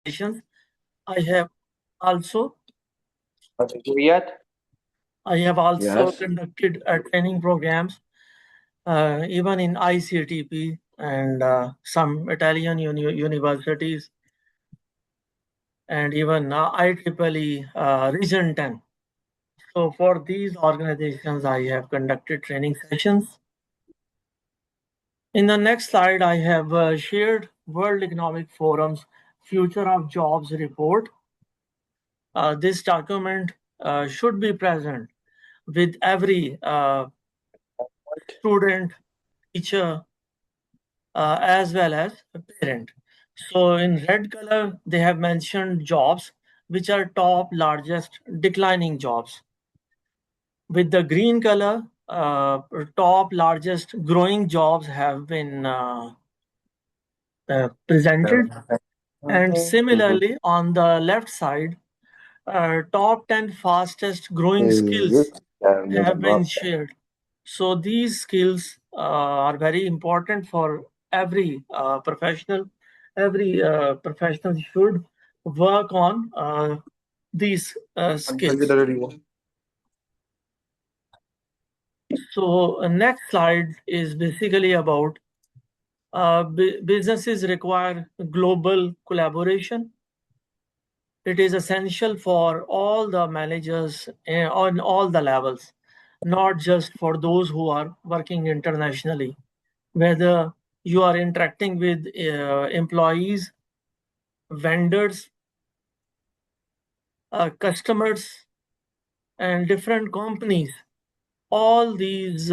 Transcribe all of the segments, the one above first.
organizations. I have also Yet? I have also Yes. conducted training programs, even in ICTP and some Italian universities, and even IEEE Region 10. So for these organizations, I have conducted training sessions. In the next slide, I have shared World Economic Forum's Future of Jobs report. This document should be present with every student, teacher, as well as a parent. So in red color, they have mentioned jobs, which are top largest declining jobs. With the green color, top largest growing jobs have been presented. And similarly, on the left side, top 10 fastest growing skills have been shared. So these skills are very important for every professional. Every professional should work on these skills. So next slide is basically about businesses require global collaboration. It is essential for all the managers on all the levels, not just for those who are working internationally. Whether you are interacting with employees, vendors, customers, and different companies, all these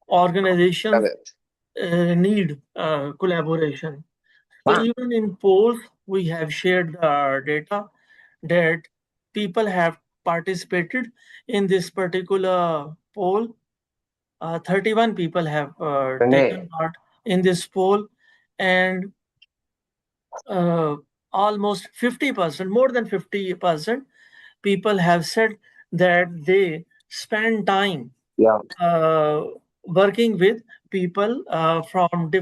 organizations need collaboration. So even in polls, we have shared the data that people have participated in this particular poll. 31 people have taken part in this poll, and almost 50%, more than 50% people have said that they spend time working with people from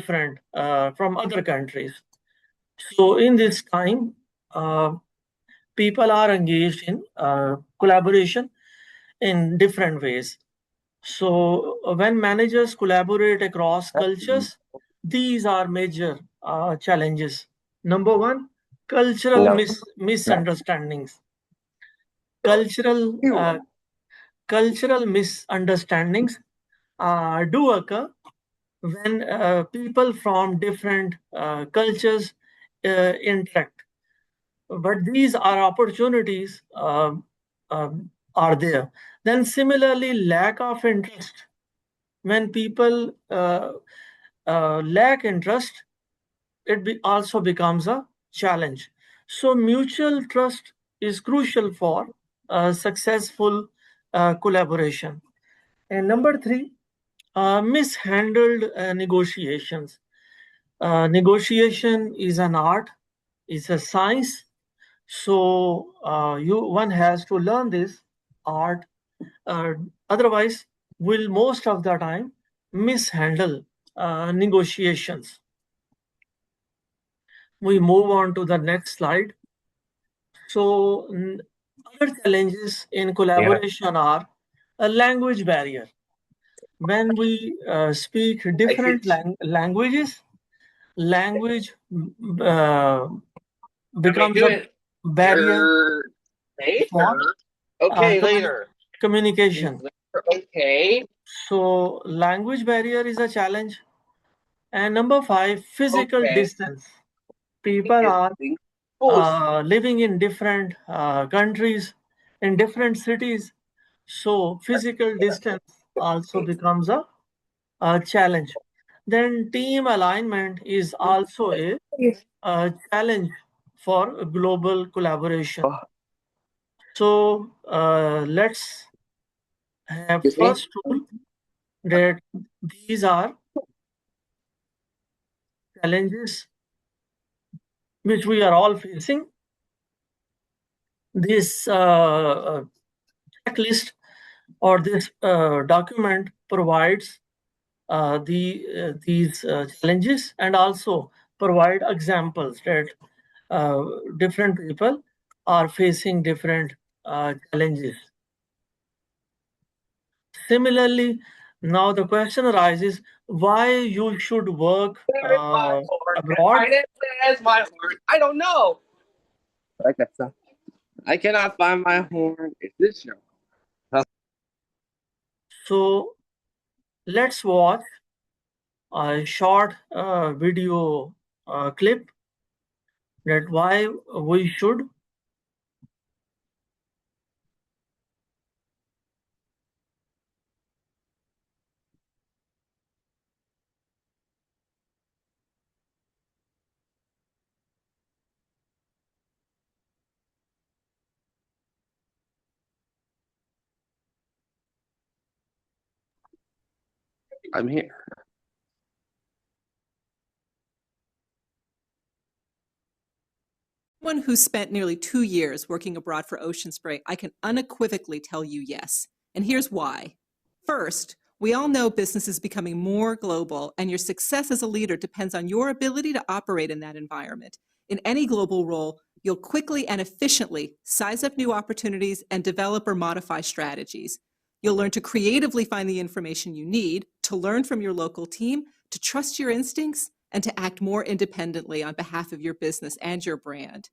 other countries. So in this time, people are engaged in collaboration in different ways. So when managers collaborate across cultures, these are major challenges. Number one, cultural misunderstandings. Cultural cultural misunderstandings do occur when people from different cultures interact. But these are opportunities are there. Then similarly, lack of interest. When people lack interest, also becomes a challenge. So mutual trust is crucial for successful collaboration. And number three, mishandled negotiations. Negotiation is an art, it's a science. So one has to learn this art. Otherwise, will most of the time mishandle negotiations. We move on to the next slide. So other challenges in collaboration are a language barrier. When we speak different languages, language becomes a barrier for communication. So language barrier is a challenge. And number five, physical distance. People are living in different countries, in different cities. So physical distance also becomes a challenge. Then team alignment is also a challenge for global collaboration. So let's have first tool that these are challenges which we are all facing. This checklist or this document provides these challenges and also provide examples that different people are facing different challenges. Similarly, now the question arises why you should work Where's my horn? abroad. Where's my horn? I don't know. Like that song. I cannot find my horn. Is this your? So let's watch a short video clip that why we should. I'm here. Someone who spent nearly 2 years working abroad for Ocean Spray, I can unequivocally tell you yes. And here's why. First, we all know business is becoming more global, and your success as a leader depends on your ability to operate in that environment. In any global role, you'll quickly and efficiently size up new opportunities and develop or modify strategies. You'll learn to creatively find the information you need, to learn from your local team, to trust your instincts, and to act more independently on behalf of your business and your brand.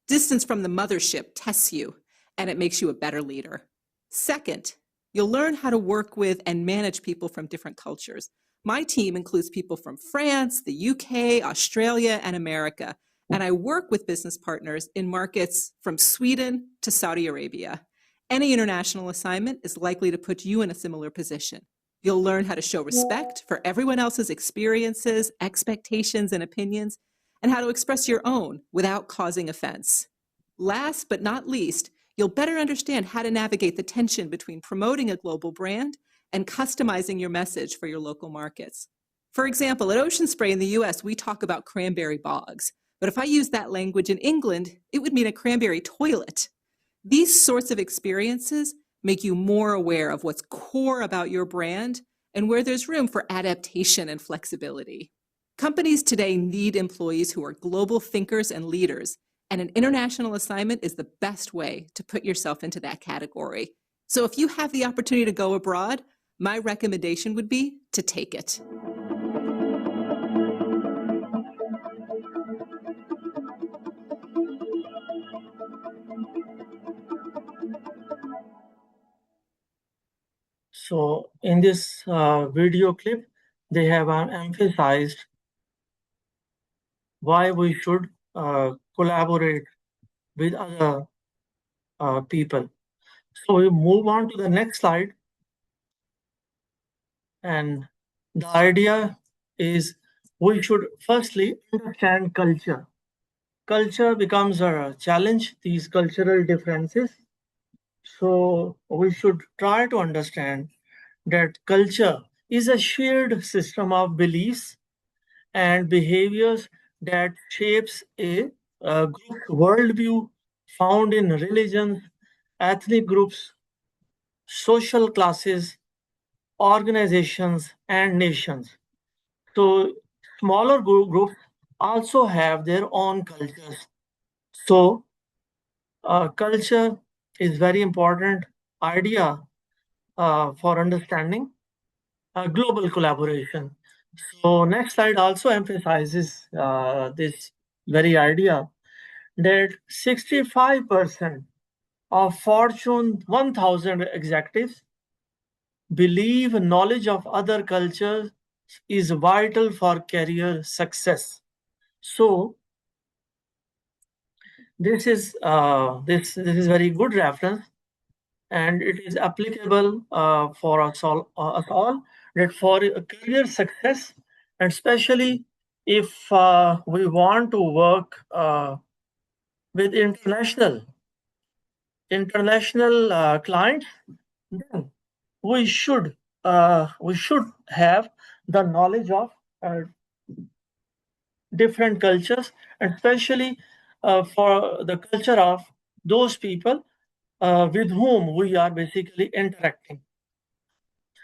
Distance from the mothership tests you, and it makes you a better leader. Second, you'll learn how to work with and manage people from different cultures. My team includes people from France, the UK, Australia, and America, and I work with business partners in markets from Sweden to Saudi Arabia. Any international assignment is likely to put you in a similar position. You'll learn how to show respect for everyone else's experiences, expectations, and opinions, and how to express your own without causing offense. Last but not least, you'll better understand how to navigate the tension between promoting a global brand and customizing your message for your local markets. For example, at Ocean Spray in the US, we talk about cranberry bogs. But if I use that language in England, it would mean a cranberry toilet. These sorts of experiences make you more aware of what's core about your brand and where there's room for adaptation and flexibility. Companies today need employees who are global thinkers and leaders, and an international assignment is the best way to put yourself into that category. So if you have the opportunity to go abroad, my recommendation would be to take it. So in this video clip, they have emphasized why we should collaborate with other people. So we move on to the next slide. And the idea is we should firstly understand culture. Culture becomes a challenge, these cultural differences. So we should try to understand that culture is a shared system of beliefs and behaviors that shapes a group worldview found in religions, ethnic groups, social classes, organizations, and nations. So smaller groups also have their own cultures. So culture is very important idea for understanding global collaboration. So next slide also emphasizes this very idea that 65% of Fortune 1000 executives believe knowledge of other cultures is vital for career success. So this is very good reference, and it is applicable for us all that for career success, and especially if we want to work with international clients, then we should have the knowledge of uh, different cultures, and especially for the culture of those people with whom we are basically interacting.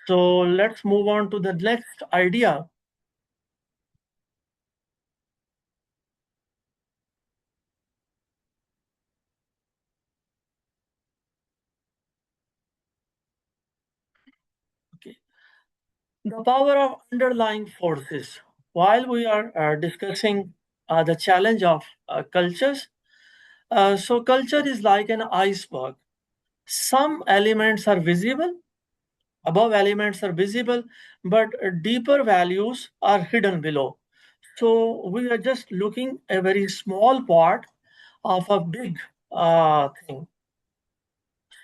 So let's move on to the next idea. The power of underlying forces. While we are discussing the challenge of cultures, so culture is like an iceberg. Some elements are visible, above elements are visible, but deeper values are hidden below. So we are just looking a very small part of a big thing.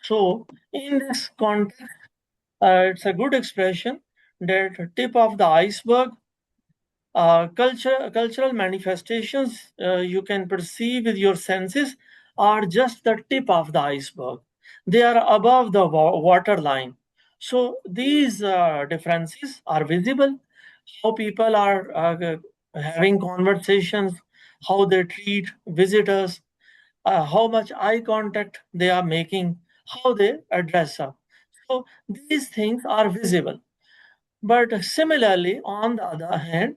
So in this context, it's a good expression that tip of the iceberg. Cultural manifestations you can perceive with your senses are just the tip of the iceberg. They are above the water line. So these differences are visible. How people are having conversations, how they treat visitors, how much eye contact they are making, how they address us. So these things are visible. But similarly, on the other hand,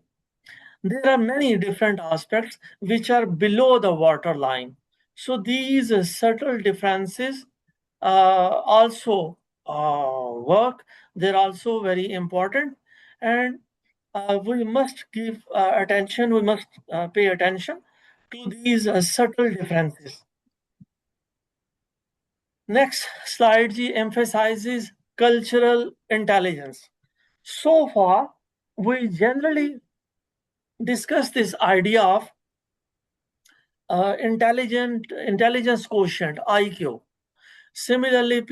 there are many different aspects which are below the water line. So these subtle differences also work. They're also very important, and we must give attention. We must pay attention to these subtle differences. Next slide G emphasizes cultural intelligence. So far, we generally discuss this idea of intelligence quotient IQ. Similarly,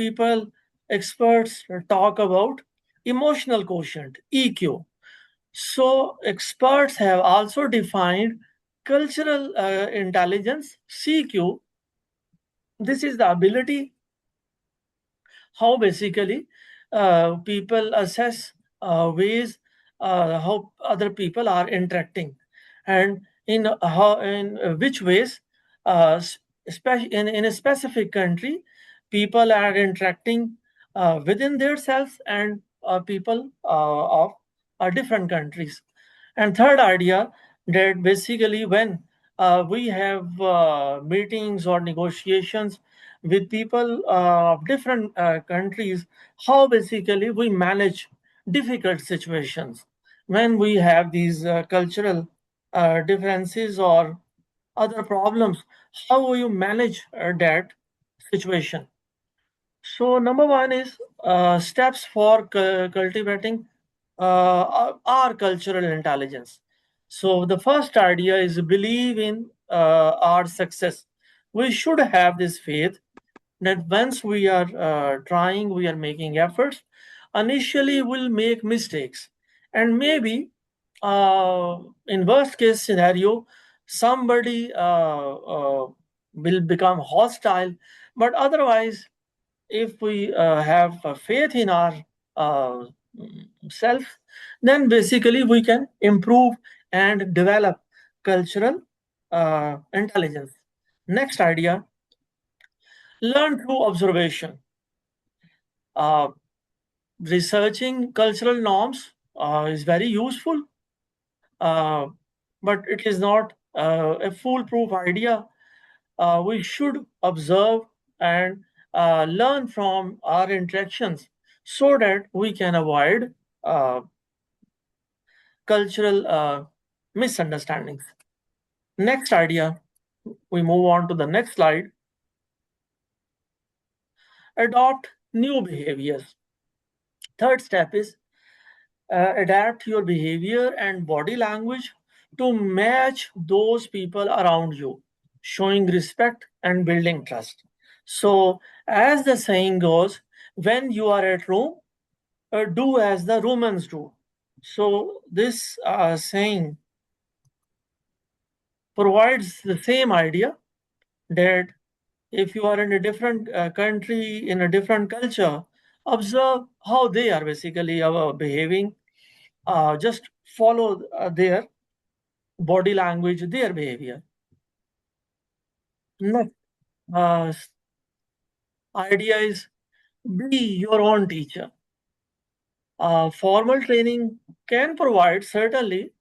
experts talk about emotional quotient EQ. So experts have also defined cultural intelligence CQ. This is the ability how basically people assess ways how other people are interacting, and in which ways in a specific country people are interacting within themselves and people of different countries. And third idea, that basically when we have meetings or negotiations with people of different countries, how basically we manage difficult situations when we have these cultural differences or other problems, how will you manage that situation? So number one is steps for cultivating our cultural intelligence. So the first idea is believe in our success. We should have this faith that once we are trying, we are making efforts. Initially, we'll make mistakes, and maybe in worst case scenario, somebody will become hostile. But otherwise, if we have faith in our uh, self, then basically we can improve and develop cultural intelligence. Next idea, learn through observation. Uh, Researching cultural norms is very useful, uh, but it is not a foolproof idea. We should observe and learn from our interactions so that we can avoid cultural misunderstandings. Next idea, we move on to the next slide. Adopt new behaviors. Third step is adapt your behavior and body language to match those people around you, showing respect and building trust. So, as the saying goes, when you are at Rome, do as the Romans do. So, this saying provides the same idea that if you are in a different country, in a different culture, observe how they are basically behaving. Just follow their body language, their behavior. Next idea is be your own teacher. Formal training can provide certainly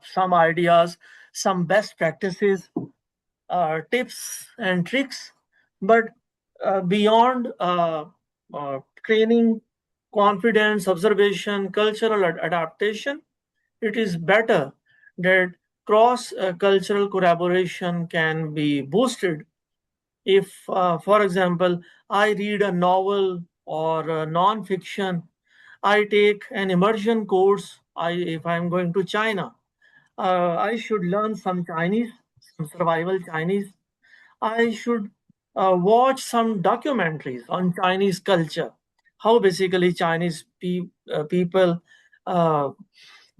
some ideas, some best practices, tips and tricks, but beyond training confidence, observation, cultural adaptation, it is better that cross cultural collaboration can be boosted if, for example, I read a novel or a non-fiction, I take an immersion course. If I'm going to China, I should learn some Chinese, some survival Chinese. I should watch some documentaries on Chinese culture, how basically Chinese people uh,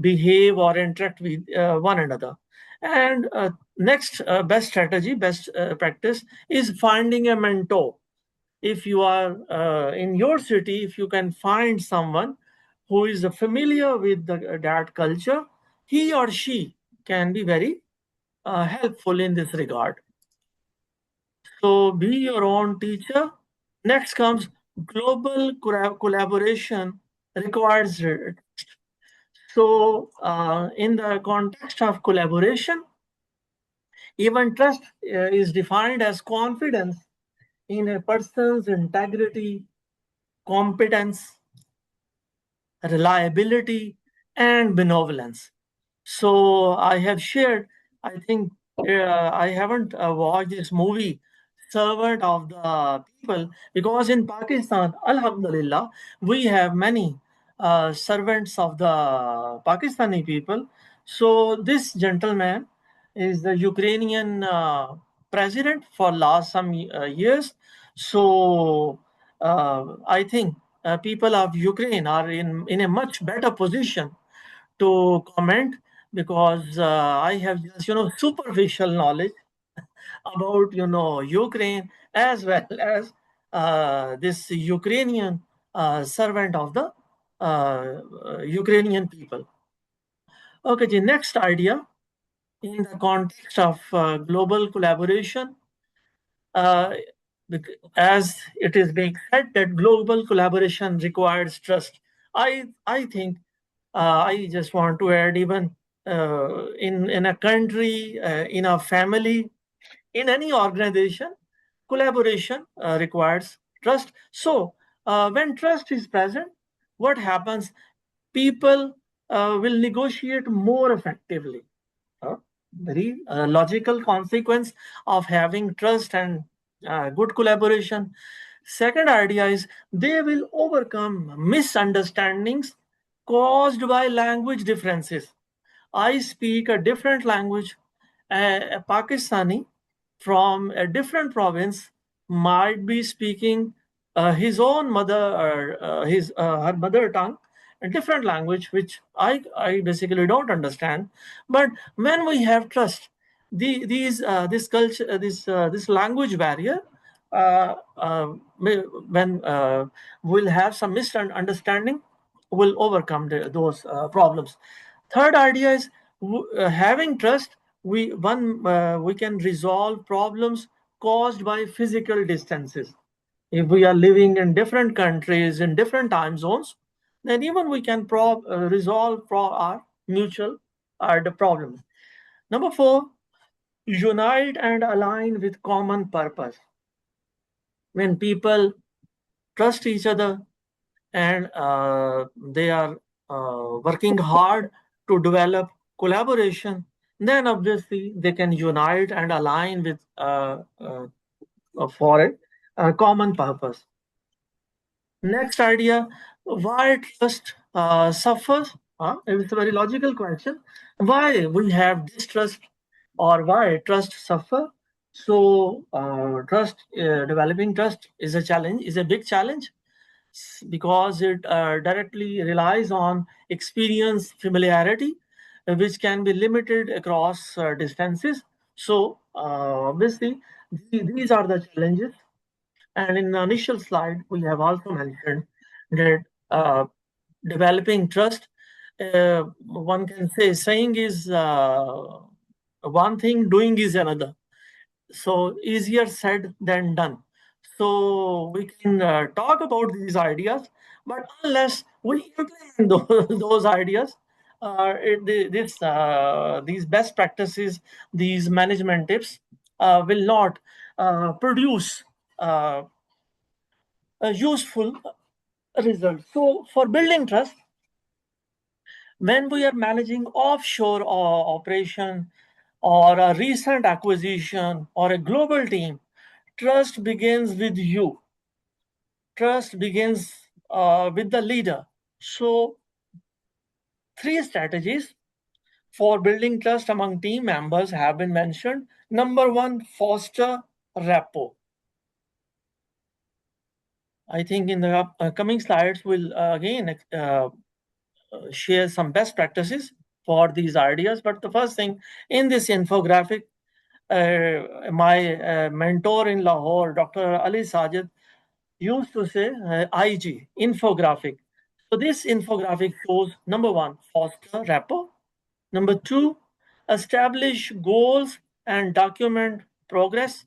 behave or interact with one another. And next best strategy, best practice is finding a mentor. If you are in your city, if you can find someone who is familiar with that culture, he or she can be very helpful in this regard. So be your own teacher. Next comes global collaboration requires so, in the context of collaboration, even trust is defined as confidence in a person's integrity, competence, reliability, and benevolence. So I have shared, I think I haven't watched this movie, Servant of the People, because in Pakistan, Alhamdulillah, we have many servants of the Pakistani people. So this gentleman is the Ukrainian president for last some years. So I think people of Ukraine are in a much better position to comment because I have just superficial knowledge about Ukraine as well as this Ukrainian servant of the Ukrainian people. Okay, the next idea in the context of global collaboration, uh, as it is being said that global collaboration requires trust. I think I just want to add even in a country, in a family, in any organization, collaboration requires trust. So when trust is present, what happens? People will negotiate more effectively. Very logical consequence of having trust and good collaboration. Second idea is they will overcome misunderstandings caused by language differences. I speak a different language. A Pakistani from a different province might be speaking his own mother or his her mother tongue, a different language which I basically don't understand. But when we have trust, this culture this language barrier when we'll have some misunderstanding will overcome those problems. Third idea is having trust. We can resolve problems caused by physical distances. If we are living in different countries in different time zones, then even we can resolve our mutual the problems. Number four, unite and align with common purpose. When people trust each other and they are working hard to develop collaboration, then obviously they can unite and align with for a common purpose. Next idea, why trust suffers? It's a very logical question. Why we have distrust or why trust suffer? So developing trust is a challenge, is a big challenge because it directly relies on experience, familiarity, which can be limited across distances. So obviously, these are the challenges. And in the initial slide, we have also mentioned that developing trust, one can say, saying is one thing, doing is another. So easier said than done. So we can talk about these ideas, but unless we implement those ideas, these best practices, these management tips will not produce useful results. So for building trust, when we are managing offshore operation or a recent acquisition or a global team, trust begins with you. Trust begins with the leader. So three strategies for building trust among team members have been mentioned. Number one, foster rapport. I think in the coming slides, we'll again share some best practices for these ideas. But the first thing in this infographic, my mentor in Lahore, Dr. Ali Sajid, used to say IG, infographic. So this infographic shows number one, foster rapport. Number two, establish goals and document progress.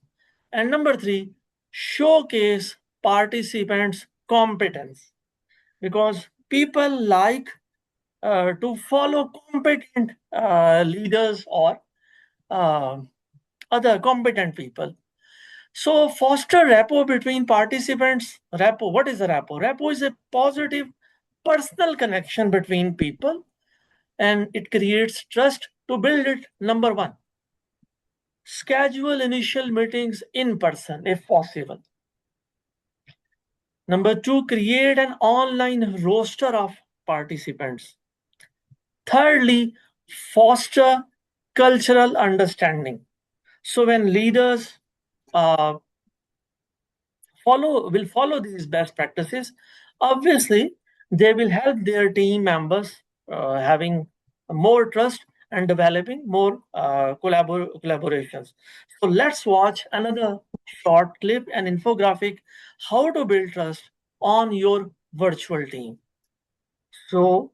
And number three, showcase participants' competence. Because people like to follow competent leaders or uh, other competent people. So foster rapport between participants. Rapport, what is a rapport? Rapport is a positive personal connection between people and it creates trust. To build it, number one, schedule initial meetings in person if possible. Number two, create an online roster of participants. Thirdly, foster cultural understanding. So when leaders uh, follow these best practices, obviously they will help their team members having more trust and developing more collaborations. So let's watch another short clip and infographic how to build trust on your virtual team. So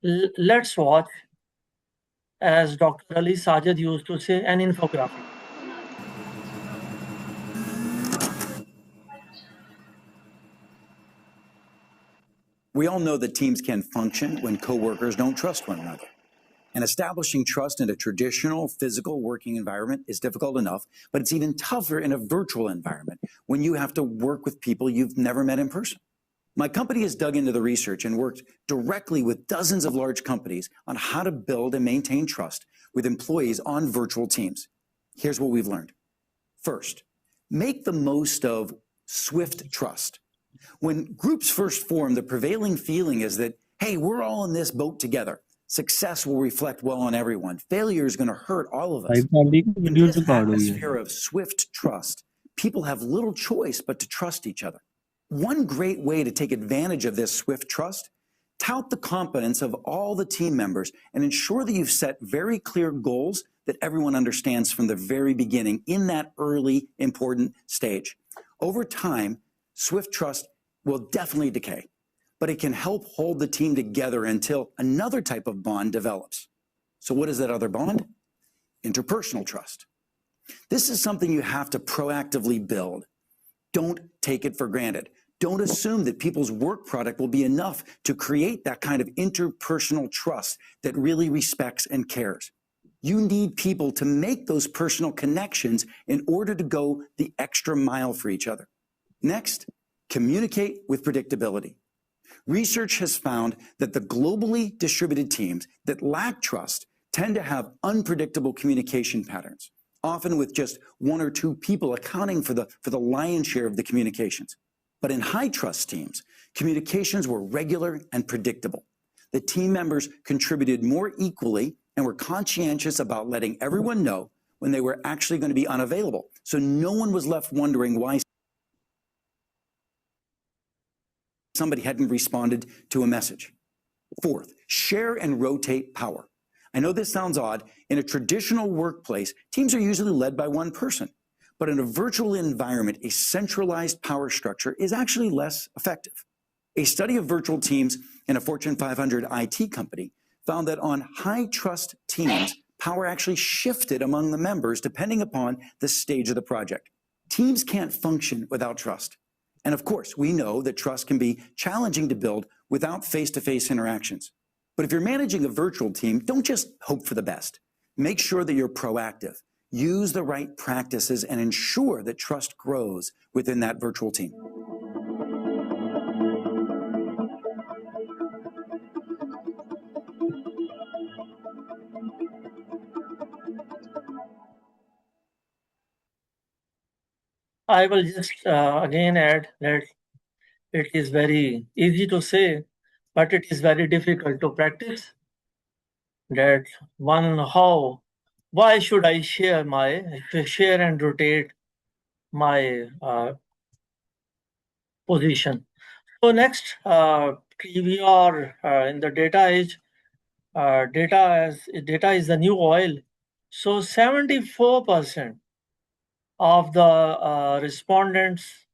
let's watch, as Dr. Ali Sajid used to say, an infographic. We all know that teams can function when coworkers don't trust one another. And establishing trust in a traditional physical working environment is difficult enough, but it's even tougher in a virtual environment when you have to work with people you've never met in person. My company has dug into the research and worked directly with dozens of large companies on how to build and maintain trust with employees on virtual teams. Here's what we've learned. First, make the most of swift trust. When groups first form, the prevailing feeling is that, hey, we're all in this boat together. Success will reflect well on everyone. Failure is going to hurt all of us. In this atmosphere of swift trust, people have little choice but to trust each other. One great way to take advantage of this swift trust, tout the competence of all the team members and ensure that you've set very clear goals that everyone understands from the very beginning in that early important stage. Over time, swift trust will definitely decay, but it can help hold the team together until another type of bond develops. So what is that other bond? Interpersonal trust. This is something you have to proactively build. Don't take it for granted. Don't assume that people's work product will be enough to create that kind of interpersonal trust that really respects and cares. You need people to make those personal connections in order to go the extra mile for each other. Next, communicate with predictability. Research has found that the globally distributed teams that lack trust tend to have unpredictable communication patterns, often with just one or two people accounting for the lion's share of the communications. But in high trust teams, communications were regular and predictable. The team members contributed more equally and were conscientious about letting everyone know when they were actually going to be unavailable. So no one was left wondering why somebody hadn't responded to a message. Fourth, share and rotate power. I know this sounds odd. In a traditional workplace, teams are usually led by one person. But in a virtual environment, a centralized power structure is actually less effective. A study of virtual teams in a Fortune 500 IT company found that on high trust teams, power actually shifted among the members depending upon the stage of the project. Teams can't function without trust. And of course, we know that trust can be challenging to build without face-to-face interactions. But if you're managing a virtual team, don't just hope for the best. Make sure that you're proactive. Use the right practices and ensure that trust grows within that virtual team. I will just again add that it is very easy to say, but it is very difficult to practice. That one, why should I share and rotate my position? So next, we are in the data age. Data is the new oil. So 74% of the respondents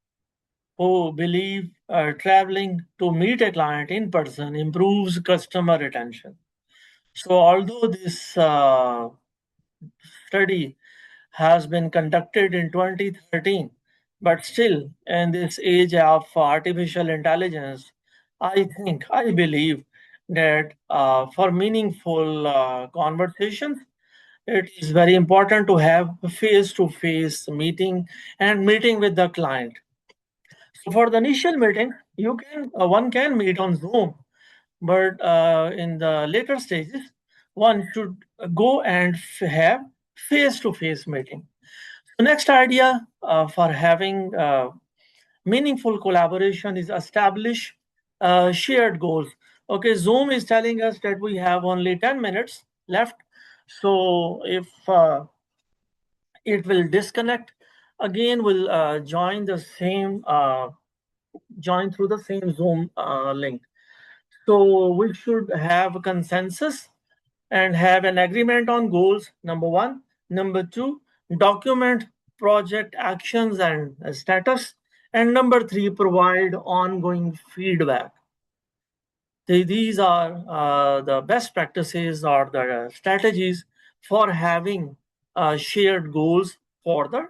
who believe traveling to meet a client in person improves customer retention. So although this study has been conducted in 2013, but still in this age of artificial intelligence, I believe that for meaningful conversations, it is very important to have face-to-face meeting and meeting with the client. So for the initial meeting, one can meet on Zoom, but in the later stages, one should go and have face-to-face meeting. The next idea for having meaningful collaboration is establish shared goals. Okay, Zoom is telling us that we have only 10 minutes left. So if it will disconnect, again we'll join through the same Zoom link. So we should have a consensus and have an agreement on goals, number one. Number two, document project actions and status. And number three, provide ongoing feedback. These are the best practices or the strategies for having shared goals for the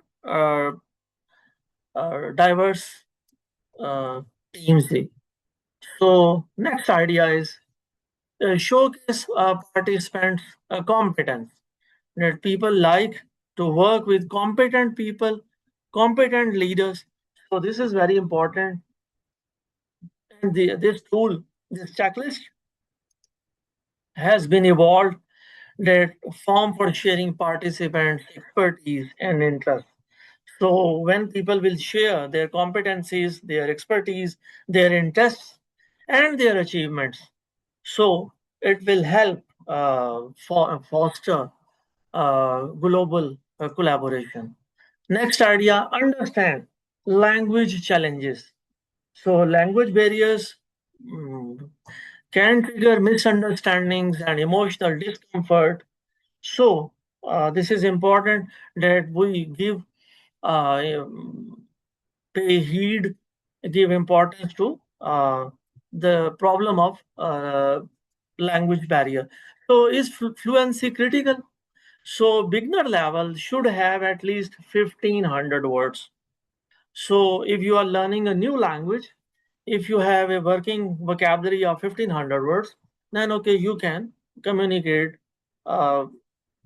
diverse teams. So next idea is showcase participants' competence. That people like to work with competent people, competent leaders. So this is very important. And this tool, this checklist, has been evolved that form for sharing participants' expertise and interests. So when people will share their competencies, their expertise, their interests, and their achievements, so it will help foster global collaboration. Next idea, understand language challenges. So language barriers mm, can trigger misunderstandings and emotional discomfort. So this is important that we pay heed, give importance to the problem of language barrier. So is fluency critical? So beginner level should have at least 1500 words. So if you are learning a new language, if you have a working vocabulary of 1500 words, then okay, you can communicate uh,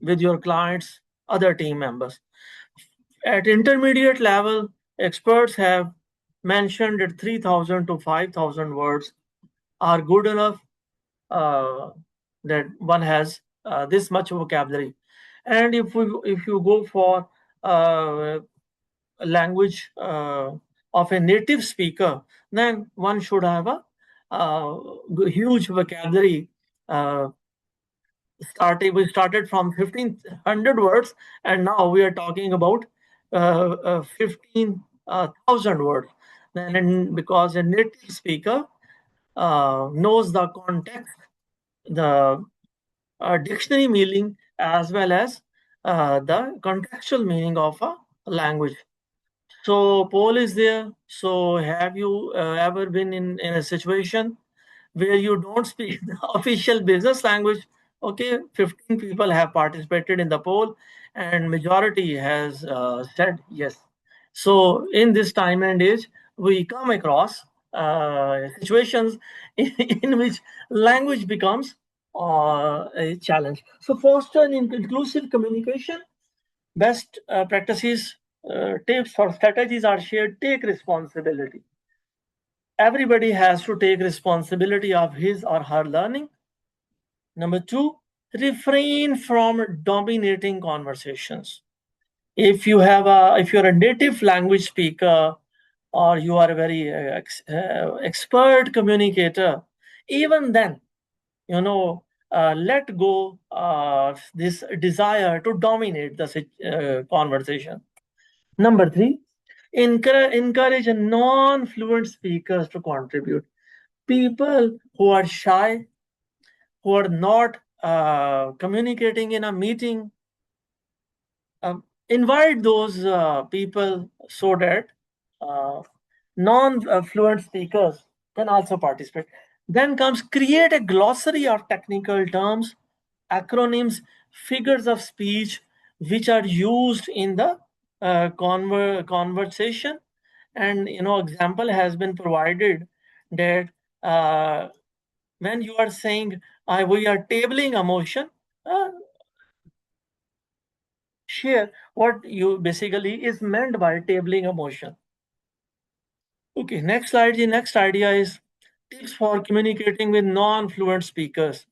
with your clients, other team members. At intermediate level, experts have mentioned that 3000 to 5000 words are good enough, uh, that one has this much vocabulary. And if you go for a language of a native speaker, then one should have a huge vocabulary. We started from 1500 words, and now we are talking about 15,000 words. Because a native speaker knows the context, the dictionary meaning, as well as the contextual meaning of a language. So Paul is there. So have you ever been in a situation where you don't speak the official business language? Okay, 15 people have participated in the poll, and majority has said yes. So in this time and age, we come across situations in which language becomes a challenge. So foster inclusive communication. Best practices, tips or strategies are shared. Take responsibility. Everybody has to take responsibility of his or her learning. Number two, refrain from dominating conversations. If you're a native language speaker, or you are a very expert communicator, even then, let go this desire to dominate the conversation. Number three, encourage non-fluent speakers to contribute. People who are shy, who are not communicating in a meeting, invite those people so that uh, non-fluent speakers can also participate. Then comes create a glossary of technical terms, acronyms, figures of speech which are used in the conversation. And example has been provided that uh, when you are saying we are tabling a motion, uh, share what you basically is meant by tabling a motion. Okay, next slide. The next idea is tips for communicating with non-fluent speakers.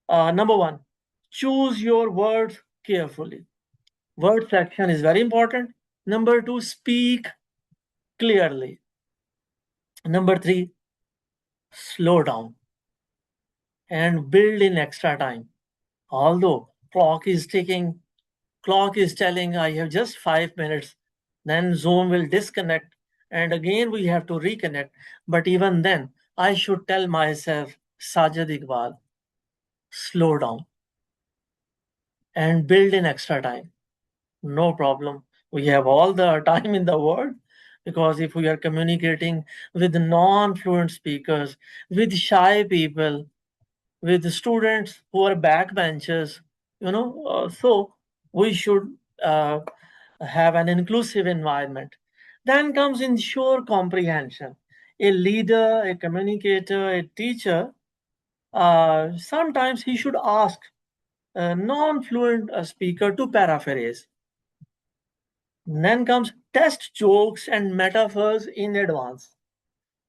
Number one, choose your words carefully. Word selection is very important. Number two, speak clearly. Number three, slow down and build in extra time. Although clock is telling I have just 5 minutes, then Zoom will disconnect and again we have to reconnect. But even then, I should tell myself, Sajid Iqbal, slow down and build in extra time. No problem. We have all the time in the world, because if we are communicating with non-fluent speakers, with shy people, with students who are backbenchers, so we should uh, have an inclusive environment. Then comes ensure comprehension. A leader, a communicator, a teacher, sometimes he should ask a non-fluent speaker to paraphrase. Then comes test jokes and metaphors in advance.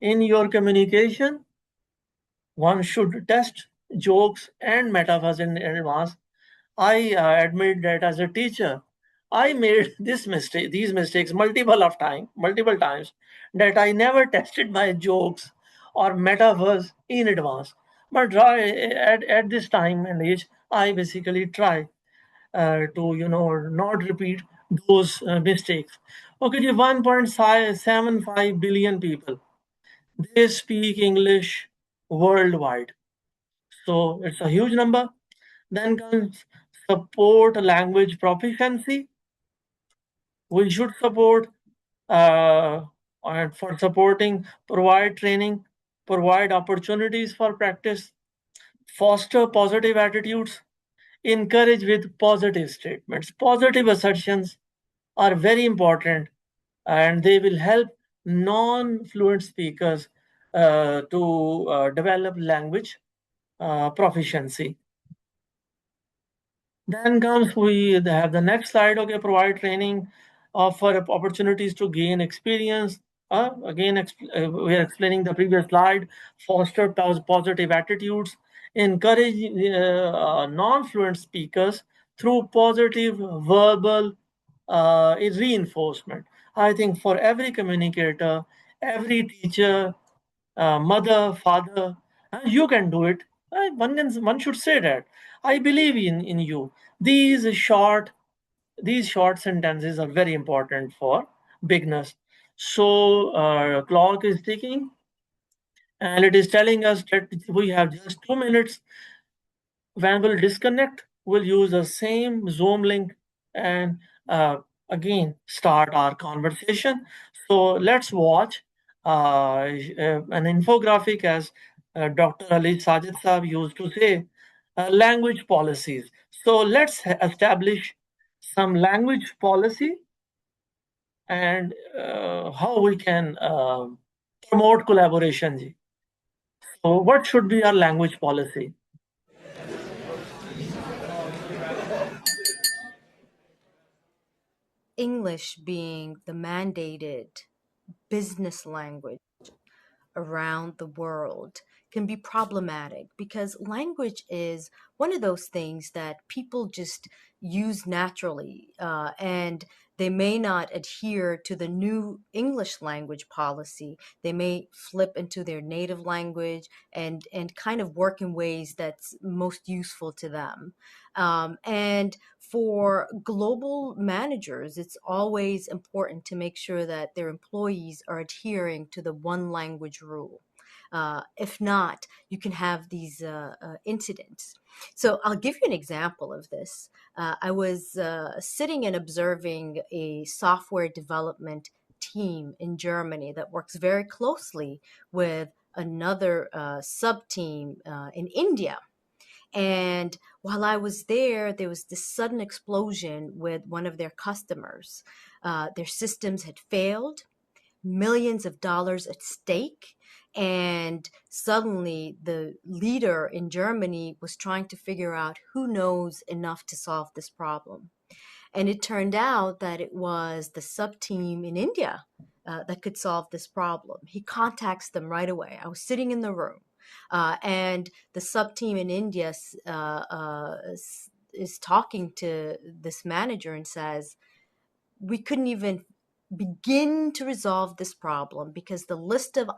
In your communication, one should test jokes and metaphors in advance. I admit that as a teacher, I made these mistakes multiple times, that I never tested my jokes or metaphors in advance. But at this time and age, I basically try to not repeat those mistakes. Okay, the 1.75 billion people, they speak English worldwide, so it's a huge number. Then comes support language proficiency. We should support, and for supporting, provide training, provide opportunities for practice, foster positive attitudes, encourage with positive statements. Positive assertions are very important, and they will help non-fluent speakers to develop language proficiency. Then comes we have the next slide. Okay, provide training, offer opportunities to gain experience. We are explaining the previous slide. Foster positive attitudes, encourage non-fluent speakers through positive verbal reinforcement. I think for every communicator, every teacher, mother, father, you can do it. One should say that I believe in you. These short these short sentences are very important for beginners. So clock is ticking, and it is telling us that we have just 2 minutes. When we'll disconnect, we'll use the same Zoom link and again start our conversation. So let's watch an infographic, as Dr. Ali Sajid Saab used to say, language policies. So let's establish some language policy, and how we can promote collaboration. Ji. So what should be our language policy? English being the mandated business language around the world can be problematic because language is one of those things that people just use naturally, and they may not adhere to the new English language policy. They may flip into their native language and kind of work in ways that's most useful to them. And for global managers, it's always important to make sure that their employees are adhering to the one language rule. If not, you can have these incidents. So I'll give you an example of this. I was sitting and observing a software development team in Germany that works very closely with another sub team in India. And while I was there was this sudden explosion with one of their customers. Their systems had failed, millions of dollars at stake. And suddenly the leader in Germany was trying to figure out who knows enough to solve this problem. And it turned out that it was the sub team in India that could solve this problem. He contacts them right away. I was sitting in the room, and the sub team in India is talking to this manager and says, we couldn't even begin to resolve this problem because the list of